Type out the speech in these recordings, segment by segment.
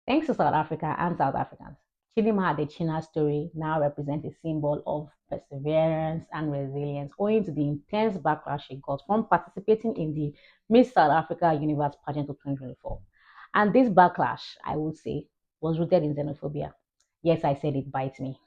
Thanks to South Africa and South Africans, Chidinma Adetshina story now represents a symbol of perseverance and resilience owing to the intense backlash she got from participating in the Miss South Africa Universe pageant of 2024. And this backlash, I would say, was rooted in xenophobia. Yes, I said it bites me.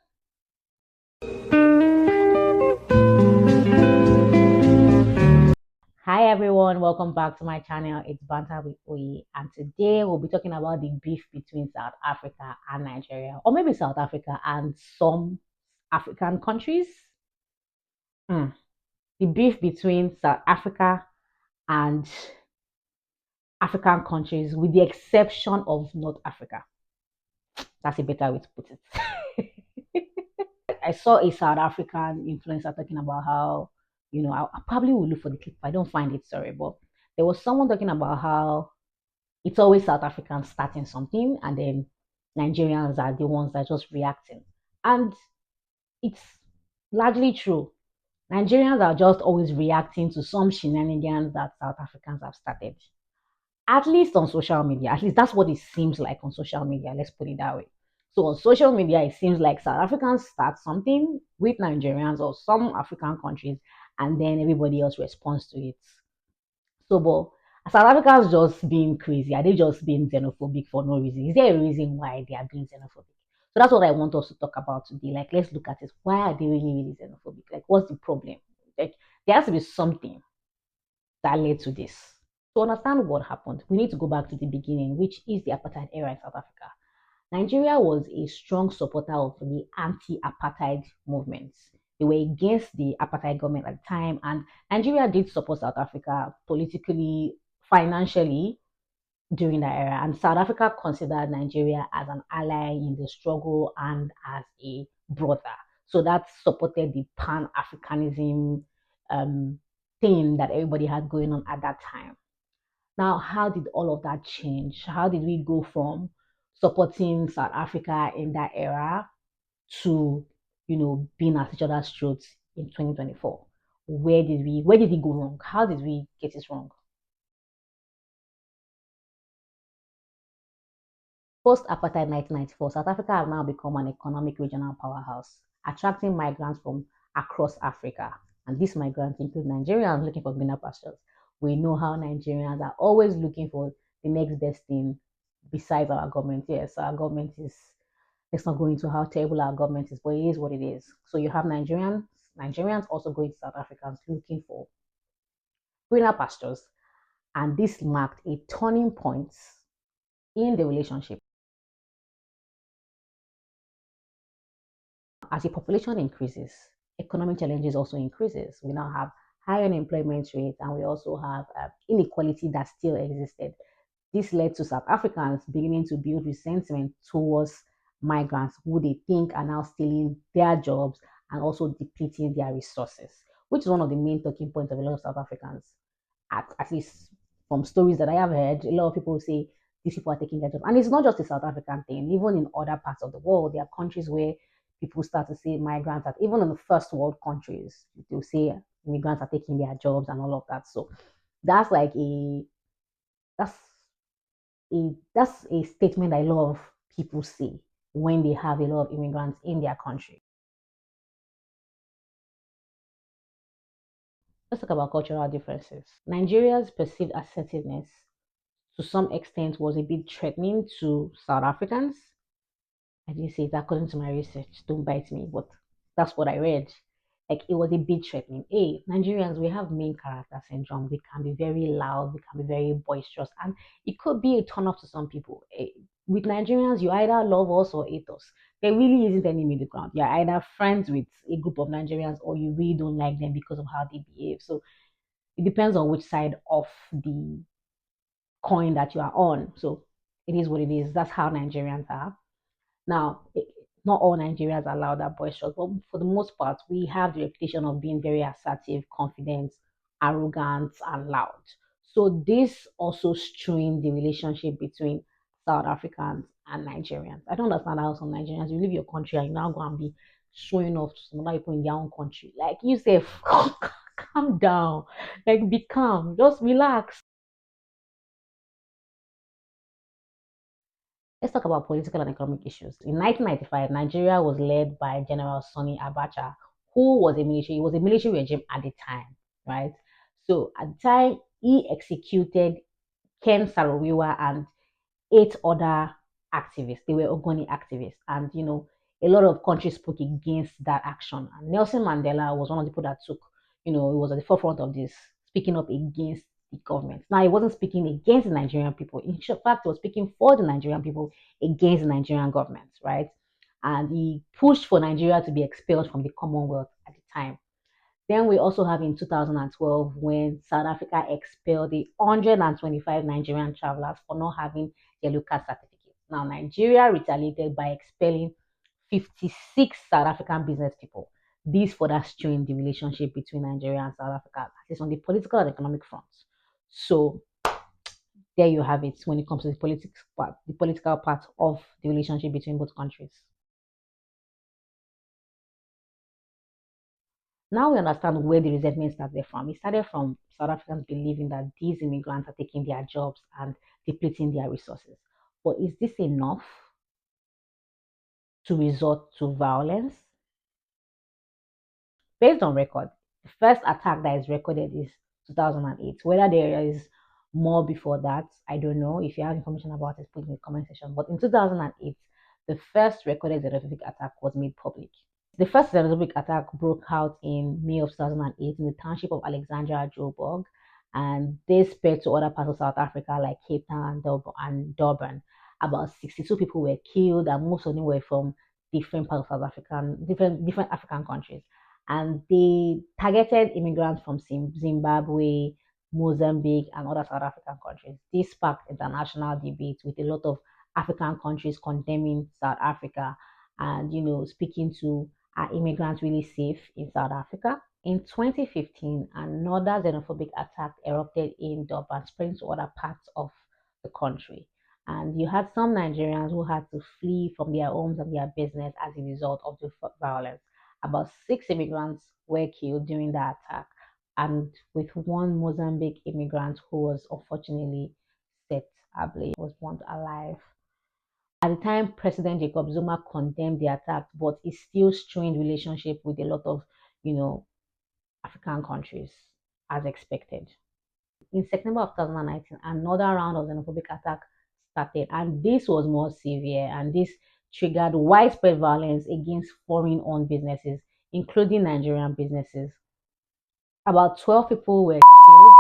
Hi everyone, welcome back to my channel. It's Banter with Oyi, and today we'll be talking about the beef between South Africa and Nigeria, or maybe South Africa and some African countries. Hmm. The beef between South Africa and African countries, with the exception of North Africa. That's a better way to put it. I saw a South African influencer talking about how, I probably will look for the clip. If I don't find it, sorry, but there was someone talking about how it's always South Africans starting something, and then Nigerians are the ones that are just reacting. And it's largely true. Nigerians are just always reacting to some shenanigans that South Africans have started. At least on social media. At least that's what it seems like on social media. Let's put it that way. So on social media, it seems like South Africans start something with Nigerians or some African countries, and then everybody else responds to it. So, but South Africans just being crazy. Are they just being xenophobic for no reason? Is there a reason why they are being xenophobic? So that's what I want us to talk about today. Like, let's look at it. Why are they really, really xenophobic? Like, what's the problem? Like, there has to be something that led to this. To understand what happened, we need to go back to the beginning, which is the apartheid era in South Africa. Nigeria was a strong supporter of the anti-apartheid movement. They were against the apartheid government at the time, and Nigeria did support South Africa politically, financially during that era. And South Africa considered Nigeria as an ally in the struggle and as a brother. So that supported the Pan Africanism um, thing that everybody had going on at that time. Now, how did all of that change? How did we go from supporting South Africa in that era to, being at each other's throats in 2024? Where did we go wrong? How did we get it wrong? Post apartheid 1994, South Africa has now become an economic regional powerhouse, attracting migrants from across Africa. And these migrants include Nigerians looking for greener pastures. We know how Nigerians are always looking for the next best thing besides our government. Yes, our government is, let's not go into how terrible our government is, but it is what it is. So you have Nigerians also going to South Africans looking for greener pastures. And this marked a turning point in the relationship. As the population increases, economic challenges also increases. We now have high unemployment rate, and we also have inequality that still existed. This led to South Africans beginning to build resentment towards migrants who they think are now stealing their jobs and also depleting their resources, which is one of the main talking points of a lot of South Africans. At least from stories that I have heard, a lot of people say these people are taking their jobs. And it's not just a South African thing, even in other parts of the world, there are countries where people start to say migrants, that even in the first world countries, they'll say migrants are taking their jobs and all of that. So that's like that's that's a statement that a lot of people say when they have a lot of immigrants in their country. Let's talk about cultural differences. Nigeria's perceived assertiveness to some extent was a bit threatening to South Africans. I didn't say it according to my research, don't bite me, but that's what I read. Like, it was a bit threatening. Hey, Nigerians, we have main character syndrome. We can be very loud, we can be very boisterous, and it could be a turn off to some people. With Nigerians, you either love us or hate us. There really isn't any middle ground. You're either friends with a group of Nigerians or you really don't like them because of how they behave. So it depends on which side of the coin that you are on. So it is what it is. That's how Nigerians are. Now, not all Nigerians are loud or boisterous, but for the most part, we have the reputation of being very assertive, confident, arrogant, and loud. So this also strained the relationship between South Africans and Nigerians. I don't understand how some Nigerians, you leave your country and you now go and be showing off to some other people in their own country. Like, you say, calm down, like, be calm, just relax. Let's talk about political and economic issues. In 1995, Nigeria was led by General Sani Abacha, who was a military. He was a military regime at the time, right? So at the time, he executed Ken Saro-Wiwa and eight other activists. They were Ogoni activists, and a lot of countries spoke against that action. And Nelson Mandela was one of the people that took, he was at the forefront of this, speaking up against the government. Now, he wasn't speaking against the Nigerian people. In fact, he was speaking for the Nigerian people against the Nigerian government, right? And he pushed for Nigeria to be expelled from the Commonwealth at the time. Then we also have in 2012 when South Africa expelled the 125 Nigerian travelers for not having their local certificates. Now, Nigeria retaliated by expelling 56 South African business people. This further strained the relationship between Nigeria and South Africa, at least on the political and economic fronts. So there you have it when it comes to the political part of the relationship between both countries. Now we understand where the resentment started from. It started from South Africans believing that these immigrants are taking their jobs and depleting their resources. But is this enough to resort to violence? Based on record, the first attack that is recorded is 2008. Whether there is more before that, I don't know. If you have information about it, put in the comment section. But in 2008, the first recorded xenophobic attack was made public. The first xenophobic attack broke out in May of 2008 in the township of Alexandria, Joburg, and this spread to other parts of South Africa like Cape Town and Durban. About 62 people were killed, and most of them were from different parts of South African, different African countries. And they targeted immigrants from Zimbabwe, Mozambique, and other South African countries. This sparked international debate with a lot of African countries condemning South Africa and speaking to are immigrants really safe in South Africa? In 2015, another xenophobic attack erupted in Durban, spreading to other parts of the country. And you had some Nigerians who had to flee from their homes and their business as a result of the violence. About six immigrants were killed during the attack, and with one Mozambique immigrant who was unfortunately set ablaze, was burnt alive. At the time, President Jacob Zuma condemned the attack, but it still strained relationship with a lot of, you know, African countries, as expected. In September of 2019, another round of xenophobic attack started, and this was more severe, and this triggered widespread violence against foreign-owned businesses, including Nigerian businesses. About 12 people were killed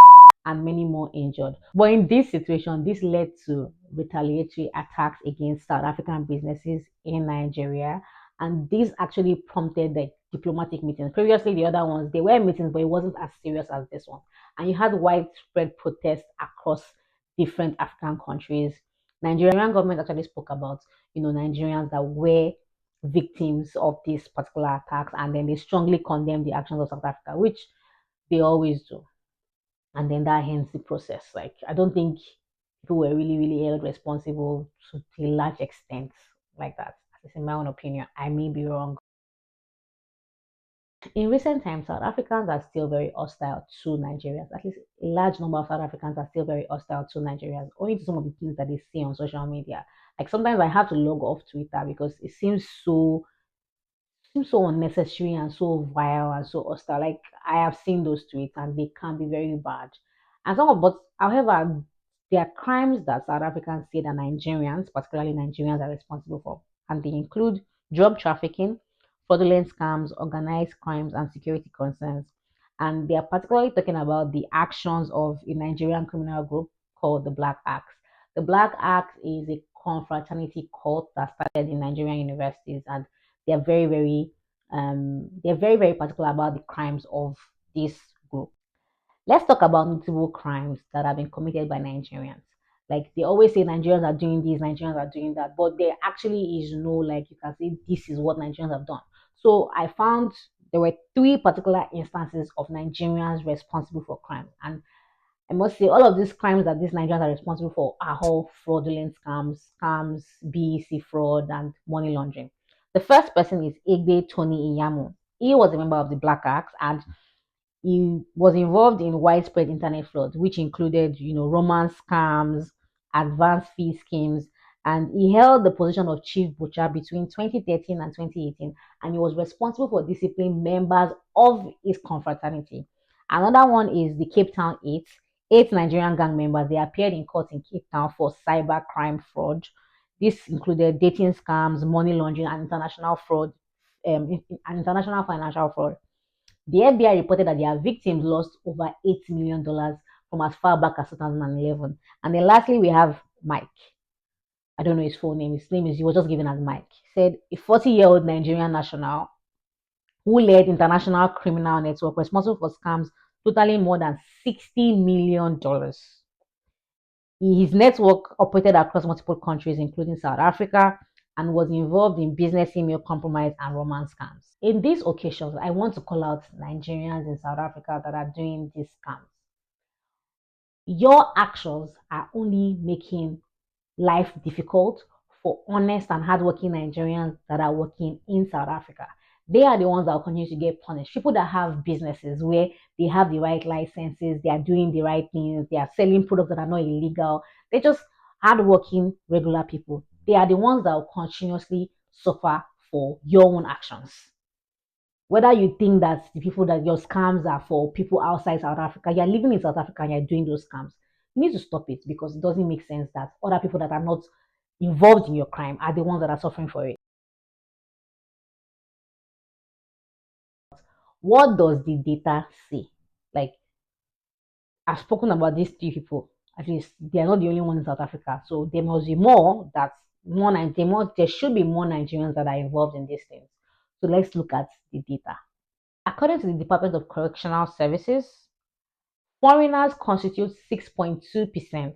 and many more injured. But in this situation, this led to retaliatory attacks against South African businesses in Nigeria. And this actually prompted the diplomatic meetings. Previously, the other ones, they were meetings, but it wasn't as serious as this one. And you had widespread protests across different African countries. Nigerian government actually spoke about, Nigerians that were victims of these particular attacks, and then they strongly condemned the actions of South Africa, which they always do. And then that ends the process. Like, I don't think people were really, really held responsible to a large extent like that. That's in my own opinion. I may be wrong. In recent times, South Africans are still very hostile to Nigerians. At least a large number of South Africans are still very hostile to Nigerians, owing to some of the things that they see on social media. Like sometimes I have to log off Twitter because it seems so unnecessary and so vile and so hostile. Like I have seen those tweets and they can be very bad. And but however, there are crimes that South Africans say that Nigerians, particularly Nigerians, are responsible for, and they include drug trafficking, fraudulent scams, organized crimes, and security concerns. And they are particularly talking about the actions of a Nigerian criminal group called the Black Axe. The Black Axe is a confraternity cult that started in Nigerian universities, and they're very, very they're very, very particular about the crimes of this group. Let's talk about notable crimes that have been committed by Nigerians. Like they always say Nigerians are doing this, Nigerians are doing that, but there actually is no, like, you can say this is what Nigerians have done. So I found there were three particular instances of Nigerians responsible for crimes. And I must say, all of these crimes that these Nigerians are responsible for are all fraudulent scams, BEC fraud, and money laundering. The first person is Egbe Tony Iyamu. He was a member of the Black Axe, and he was involved in widespread internet fraud, which included, romance scams, advanced fee schemes, And he held the position of chief butcher between 2013 and 2018, and he was responsible for disciplining members of his confraternity. Another one is the Cape Town Eight. Eight Nigerian gang members, they appeared in court in Cape Town for cyber crime fraud. This included dating scams, money laundering, and international fraud, and international financial fraud. The FBI reported that their victims lost over $8 million from as far back as 2011. And then lastly, we have Mike. I don't know his full name. His name is, he was just given as Mike. He said, a 40-year-old Nigerian national who led international criminal network responsible for scams totaling more than $60 million. His network operated across multiple countries, including South Africa, and was involved in business email compromise and romance scams. In these occasions, I want to call out Nigerians in South Africa that are doing these scams. Your actions are only making life difficult for honest and hardworking Nigerians that are working in South Africa. They are the ones that will continue to get punished. People that have businesses where they have the right licenses, they are doing the right things, they are selling products that are not illegal. They're just hardworking, regular people. They are the ones that will continuously suffer for your own actions. Whether you think that the people that your scams are for people outside South Africa, you're living in South Africa and you're doing those scams. You need to stop it because it doesn't make sense that other people that are not involved in your crime are the ones that are suffering for it. What does the data say? Like, I've spoken about these three people. At least they are not the only ones in South Africa. So there must be more that there should be more Nigerians that are involved in these things. So let's look at the data. According to the Department of Correctional Services, foreigners constitute 6.2%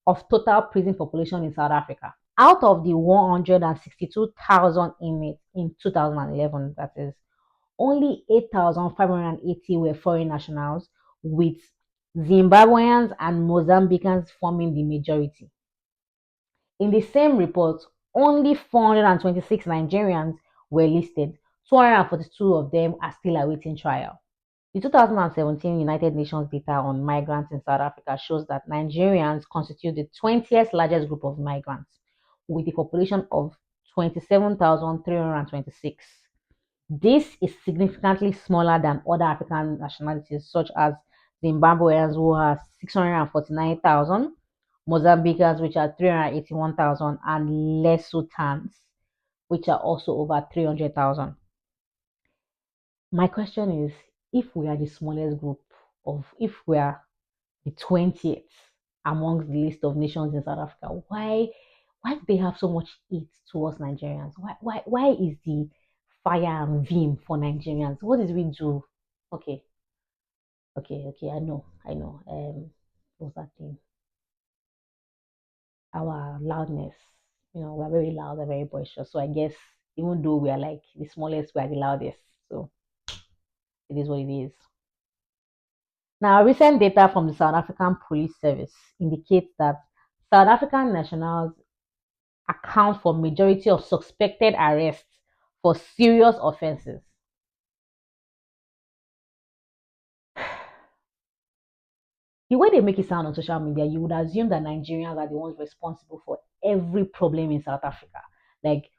of total prison population in South Africa. Out of the 162,000 inmates in 2011, that is, only 8,580 were foreign nationals, with Zimbabweans and Mozambicans forming the majority. In the same report, only 426 Nigerians were listed. 242 of them are still awaiting trial. The 2017 United Nations data on migrants in South Africa shows that Nigerians constitute the 20th largest group of migrants, with a population of 27,326. This is significantly smaller than other African nationalities, such as Zimbabweans, who are 649,000, Mozambicans, which are 381,000, and Lesothans, which are also over 300,000. My question is, if we are the smallest group if we are the 20th amongst the list of nations in South Africa, why do they have so much hate towards Nigerians? Why is the fire and vim for Nigerians? What did we do? Okay, okay, I know. What's that thing? Our loudness. We're very loud and very boisterous. So I guess even though we are like the smallest, we are the loudest. So it is what it is. Now, recent data from the South African Police Service indicates that South African nationals account for majority of suspected arrests for serious offenses. The way they make it sound on social media, you would assume that Nigerians are the ones responsible for every problem in South Africa. Like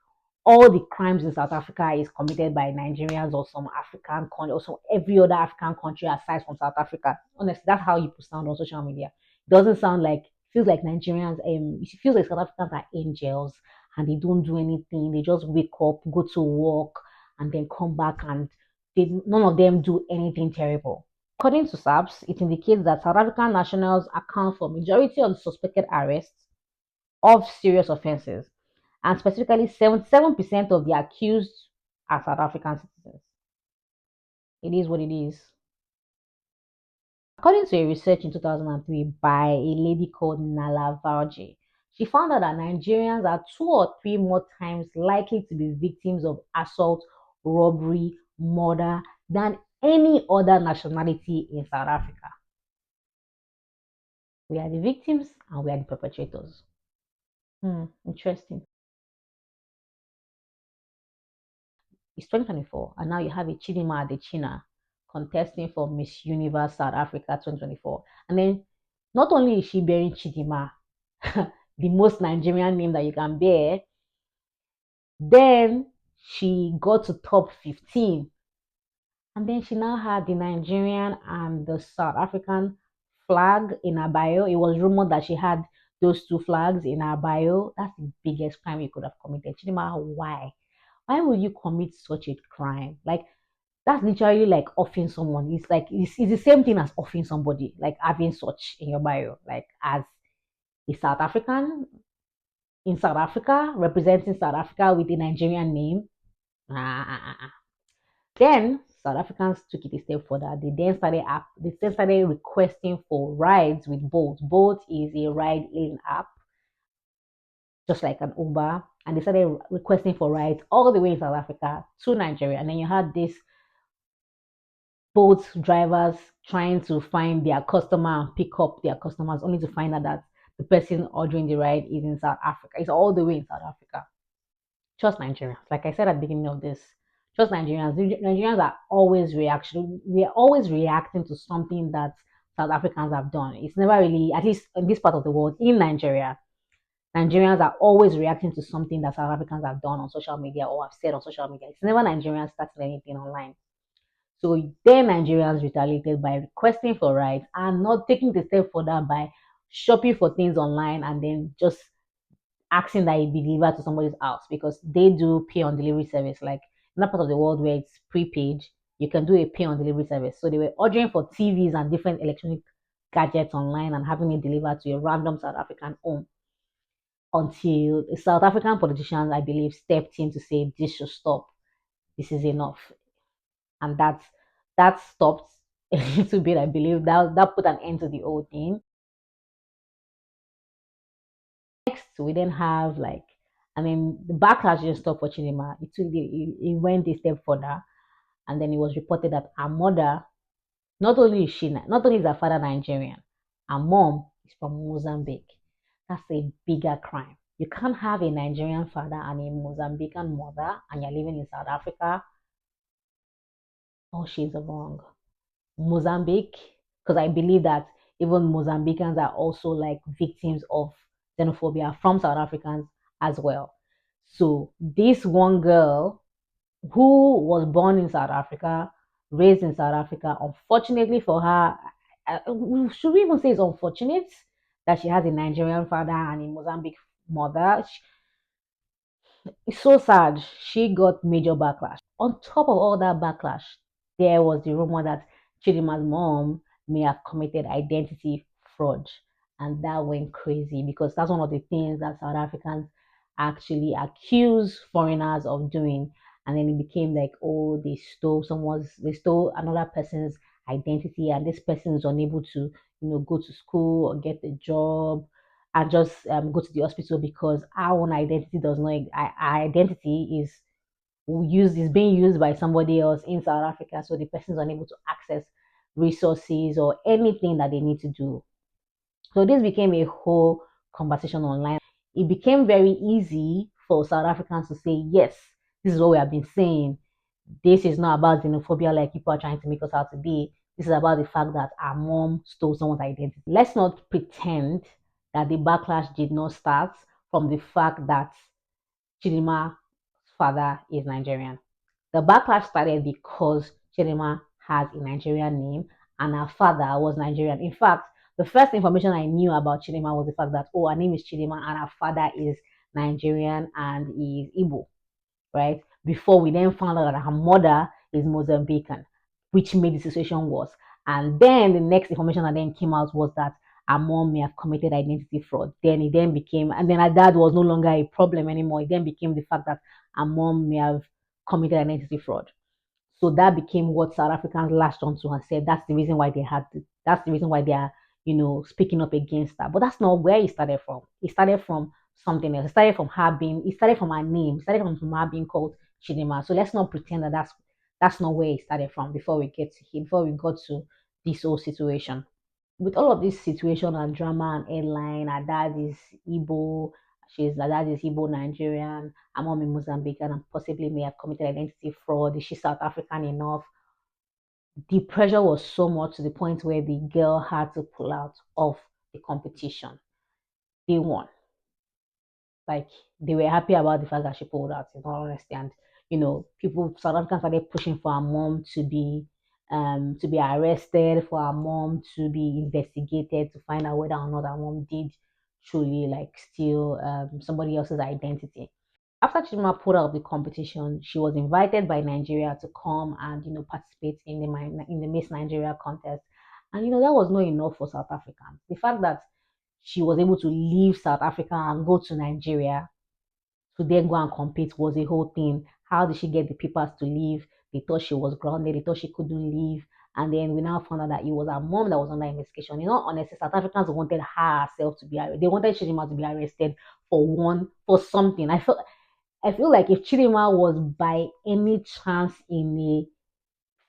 all the crimes in South Africa is committed by Nigerians or some African country, or some every other African country aside from South Africa. Honestly, that's how you sound on social media. It doesn't sound like feels like Nigerians. It feels like South Africans are angels and they don't do anything. They just wake up, go to work, and then come back, and none of them do anything terrible. According to SAPS, it indicates that South African nationals account for majority of the suspected arrests of serious offenses, and specifically 77% of the accused are South African citizens. It is what it is. According to a research in 2003 by a lady called Nala Varji, she found out that Nigerians are 2 or 3 more times likely to be victims of assault, robbery, murder than any other nationality in South Africa. We are the victims and we are the perpetrators. Interesting. It's 2024, and now you have a Chidima Adechina contesting for Miss Universe South Africa 2024. And then not only is she bearing Chidima, the most Nigerian name that you can bear. Then she got to top 15. And then she now had the Nigerian and the South African flag in her bio. It was rumored that she had those two flags in her bio. That's the biggest crime you could have committed. Chidima, why? Why would you commit such a crime? Like, that's literally like offing someone. It's like it's the same thing as offing somebody, like having such in your bio, like as a South African in South Africa, representing South Africa with a Nigerian name. Ah, ah, ah, ah. Then South Africans took it a step further. They then started requesting for rides with Bolt. Bolt is a ride hailing app, just like an Uber. And they started requesting for rides all the way in South Africa to Nigeria. And then you had this Bolt drivers trying to find their customer and pick up their customers, only to find out that the person ordering the ride is in South Africa. It's all the way in South Africa. Just Nigerians. Like I said at the beginning of this, just Nigerians. Nigerians are always reaction. We are always reacting to something that South Africans have done. It's never really, at least in this part of the world, in Nigeria, Nigerians are always reacting to something that South Africans have done on social media or have said on social media. It's never Nigerians starting anything online. So then Nigerians retaliated by requesting for rights and not taking the step further by shopping for things online and then just asking that it be delivered to somebody's house because they do pay on delivery service. Like in that part of the world where it's prepaid, you can do a pay on delivery service. So they were ordering for TVs and different electronic gadgets online and having it delivered to a random South African home until South African politicians, I believe, stepped in to say this should stop. This is enough. And that stopped a little bit, I believe. That put an end to the whole thing. Next, we then have like, I mean, the backlash didn't stop for Chidinma. It went a step further, and then it was reported that her mother, not only is her father Nigerian, her mom is from Mozambique. That's a bigger crime. You can't have a Nigerian father and a Mozambican mother, and you're living in South Africa. All shades of wrong. Mozambique, because I believe that even Mozambicans are also like victims of xenophobia from South Africans as well. So this one girl who was born in South Africa, raised in South Africa, unfortunately for her, should we even say it's unfortunate that she has a Nigerian father and a Mozambique mother? It's so sad. She got major backlash. On top of all that backlash, there was the rumor that Chidima's mom may have committed identity fraud. And that went crazy because that's one of the things that South Africans actually accuse foreigners of doing. And then it became like, oh, they stole another person's identity, and this person is unable to, go to school or get a job and just go to the hospital because our own identity does not our identity is being used by somebody else in South Africa, so the person is unable to access resources or anything that they need to do. So this became a whole conversation online. It became very easy for South Africans to say, yes, this is what we have been saying. This is not about xenophobia like people are trying to make us out to be. This is about the fact that our mom stole someone's identity. Let's not pretend that the backlash did not start from the fact that Chidinma's father is Nigerian. The backlash started because Chidinma has a Nigerian name and her father was Nigerian. In fact, the first information I knew about Chidinma was the fact that, oh, her name is Chidinma and her father is Nigerian and is Igbo, right? Before we then found out that her mother is Mozambican, which made the situation worse. And then the next information that then came out was that her mom may have committed identity fraud. Then it then became, and then her dad was no longer a problem anymore. It then became the fact that her mom may have committed identity fraud. So that became what South Africans latched onto and said that's the reason why that's the reason why they are, speaking up against that. But that's not where it started from. It started from something else. It started from her name. It started from her being called Chidinma. So let's not pretend that that's not where it started from before we got to this whole situation. With all of this situation and drama and headline, her dad is Igbo, her dad is Igbo Nigerian, her mom is Mozambican and possibly may have committed identity fraud. Is she South African enough? The pressure was so much to the point where the girl had to pull out of the competition. They won. Like they were happy about the fact that she pulled out, in all honesty. And people South Africans started pushing for her mom to be arrested, for her mom to be investigated to find out whether or not her mom did truly like steal somebody else's identity. After Chidinma pulled out of the competition, she was invited by Nigeria to come and participate in the Miss Nigeria contest. And that was not enough for South Africans. The fact that she was able to leave South Africa and go to Nigeria to then go and compete was a whole thing. How did she get the papers to leave? They thought she was grounded. They thought she couldn't leave. And then we now found out that it was her mom that was under investigation. Honestly, South Africans wanted her herself to be arrested. They wanted Chidinma to be arrested for something. I feel like if Chidinma was by any chance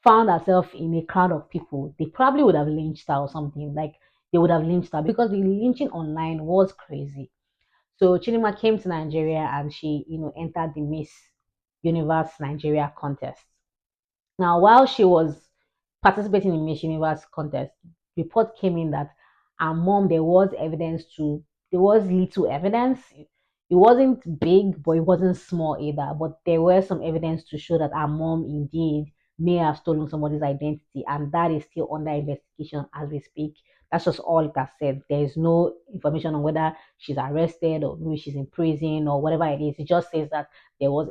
found herself in a crowd of people, they probably would have lynched her or something. Like they would have lynched her because the lynching online was crazy. So Chidinma came to Nigeria and she, entered the Miss Universe Nigeria contest. Now, while she was participating in Miss Universe contest, report came in that her mom, there was little evidence. It wasn't big, but it wasn't small either. But there were some evidence to show that her mom indeed may have stolen somebody's identity, and that is still under investigation as we speak. That's just all it has said. There is no information on whether she's arrested or maybe she's in prison or whatever it is. It just says that there was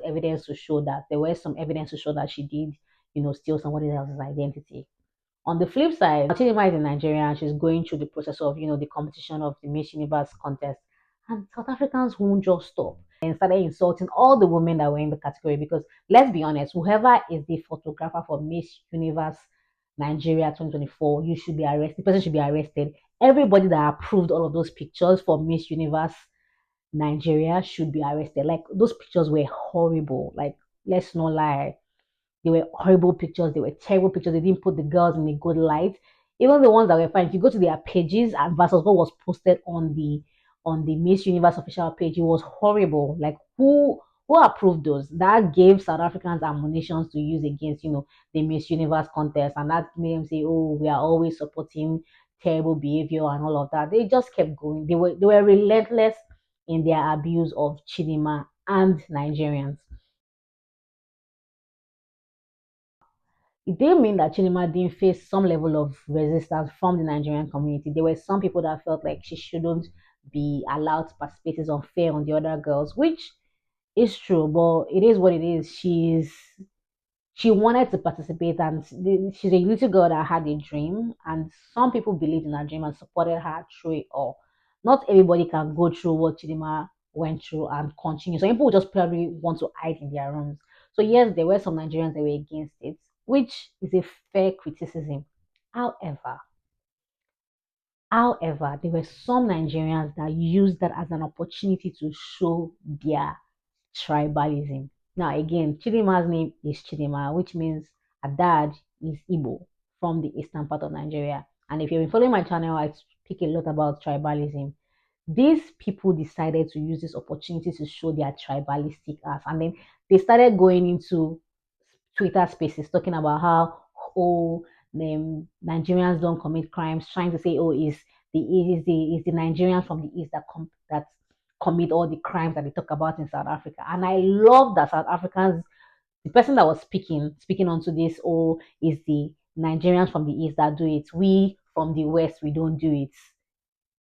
some evidence to show that she did steal somebody else's identity. On the flip side, Chidinma is in Nigeria and she's going through the process of, the competition of the Miss Universe contest. And South Africans won't just stop and started insulting all the women that were in the category because let's be honest, whoever is the photographer for Miss Universe Nigeria 2024, you should be arrested. The person should be arrested. Everybody that approved all of those pictures for Miss Universe Nigeria should be arrested. Like those pictures were horrible. Like let's not lie, they were horrible pictures. They were terrible pictures. They didn't put the girls in a good light. Even the ones that were fine. If you go to their pages and versus what was posted on the Miss Universe official page, it was horrible. Like who approved those? That gave South Africans ammunition to use against the Miss Universe contest, and that made them say, "Oh, we are always supporting terrible behavior and all of that." They just kept going. They were relentless in their abuse of Chidinma and Nigerians. It didn't mean that Chidinma didn't face some level of resistance from the Nigerian community. There were some people that felt like she shouldn't be allowed to participate. It's unfair on the other girls, which is true, but it is what it is. She wanted to participate, and she's a little girl that had a dream, and some people believed in her dream and supported her through it all. Not everybody can go through what Chidinma went through and continue. So people just probably want to hide in their rooms. So yes, there were some Nigerians that were against it, which is a fair criticism. However, However, there were some Nigerians that used that as an opportunity to show their tribalism. Now, again, Chidinma's name is Chidinma, which means her dad is Igbo from the eastern part of Nigeria. And if you've been following my channel, I speak a lot about tribalism. These people decided to use this opportunity to show their tribalistic ass. And then they started going into Twitter spaces talking about how, oh, the Nigerians don't commit crimes, trying to say, oh, is the Nigerians from the east that commit all the crimes that they talk about in South Africa. And I love that South Africans, the person that was speaking onto this, oh, is the Nigerians from the east that do it. We from the west, we don't do it.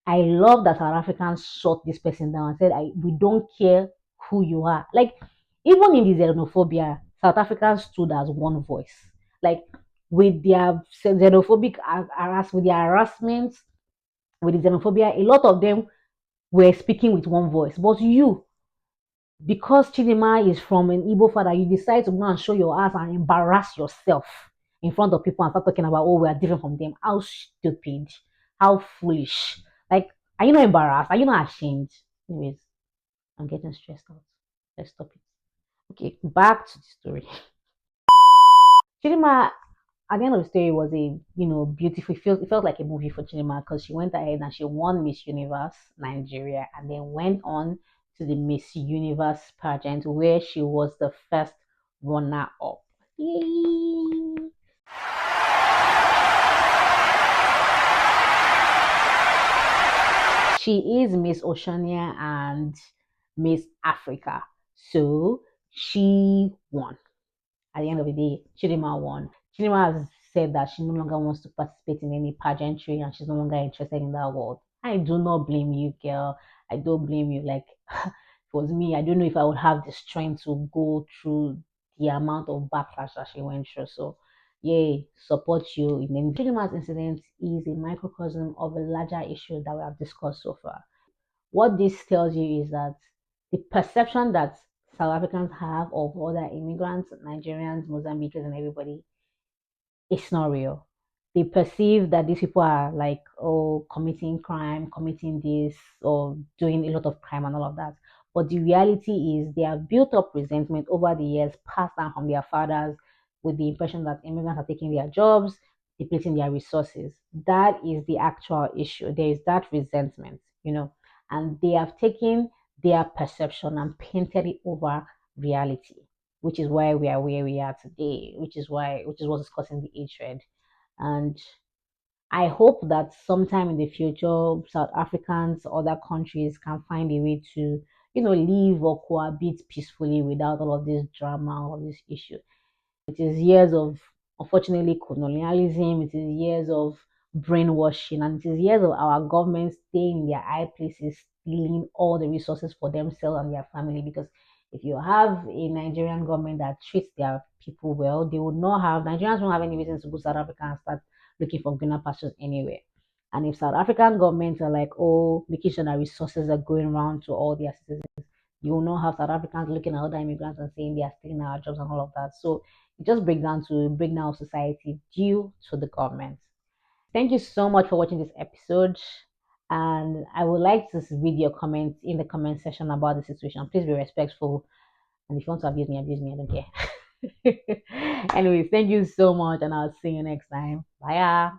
I love that South Africans shut this person down and said, we don't care who you are. Like, even in the xenophobia, South Africans stood as one voice. Like, with their xenophobic with their harassment, with the xenophobia, a lot of them were speaking with one voice. But you, because Chidinma is from an Igbo father, you decide to go and show your ass and embarrass yourself in front of people and start talking about, oh, we are different from them. How stupid. How foolish. Like, are you not embarrassed? Are you not ashamed? Anyways, I'm getting stressed out. Let's stop it. Okay, back to the story. Chidinma, at the end of the story, was a beautiful. It felt like a movie for Chidinma because she went ahead and she won Miss Universe Nigeria and then went on to the Miss Universe pageant where she was the first runner up. Yay! She is Miss Oceania and Miss Africa. So she won. At the end of the day, Chidima won. Chidima has said that she no longer wants to participate in any pageantry and she's no longer interested in that world. I do not blame you, girl. I don't blame you. Like, if it was me, I don't know if I would have the strength to go through the amount of backlash that she went through. So, yay, support you. In Chidima's incident is a microcosm of a larger issue that we have discussed so far. What this tells you is that the perception that South Africans have of other immigrants, Nigerians, Mozambicans, and everybody, it's not real. They perceive that these people are like, oh, committing crime, committing this, or doing a lot of crime and all of that. But the reality is they have built up resentment over the years, passed down from their fathers, with the impression that immigrants are taking their jobs, depleting their resources. That is the actual issue. There is that resentment, and they have taken their perception and painted it over reality, which is why we are where we are today, which is what's causing the hatred. And I hope that sometime in the future, South Africans, other countries can find a way to live or cohabit peacefully without all of this drama, all of this issue. It is years of, unfortunately, colonialism. It is years of brainwashing, and it is years of our government staying in their high places, stealing all the resources for themselves and their family. Because if you have a Nigerian government that treats their people well, they would not have Nigerians won't have any reason to go to South Africa and start looking for greener pastures anywhere. And if South African governments are like, oh, making sure that resources are going around to all their citizens, you will not have South Africans looking at other immigrants and saying they are stealing our jobs and all of that. So it just breaks down to breakdown of society due to the government. Thank you so much for watching this episode. And I would like to read your comments in the comment section about the situation. Please be respectful. And if you want to abuse me, I don't care. Anyways, thank you so much, and I'll see you next time. Bye.